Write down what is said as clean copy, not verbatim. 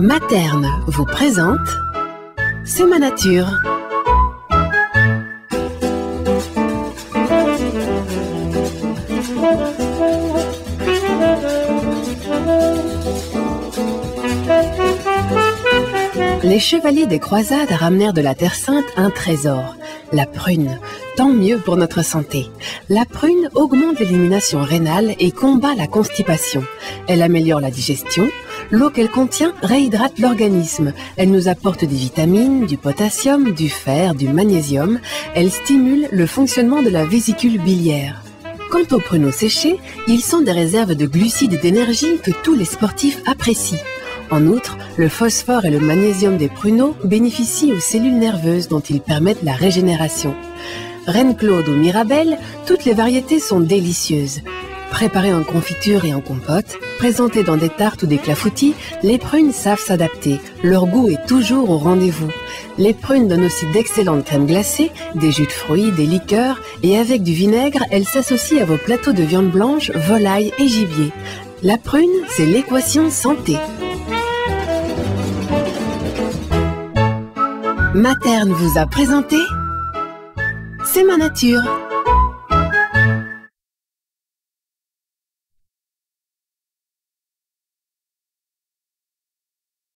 Materne vous présente C'est ma nature. Les chevaliers des croisades ramenèrent de la Terre Sainte un trésor, la prune. Tant mieux pour notre santé. La prune augmente l'élimination rénale et combat la constipation. Elle améliore la digestion. L'eau qu'elle contient réhydrate l'organisme. Elle nous apporte des vitamines, du potassium, du fer, du magnésium. Elle stimule le fonctionnement de la vésicule biliaire. Quant aux pruneaux séchés, ils sont des réserves de glucides et d'énergie que tous les sportifs apprécient. En outre, le phosphore et le magnésium des pruneaux bénéficient aux cellules nerveuses dont ils permettent la régénération. Reine Claude ou Mirabelle, toutes les variétés sont délicieuses. Préparées en confiture et en compote, présentées dans des tartes ou des clafoutis, les prunes savent s'adapter. Leur goût est toujours au rendez-vous. Les prunes donnent aussi d'excellentes crèmes glacées, des jus de fruits, des liqueurs, et avec du vinaigre, elles s'associent à vos plateaux de viande blanche, volaille et gibier. La prune, c'est l'équation santé. Materne vous a présenté C'est ma nature.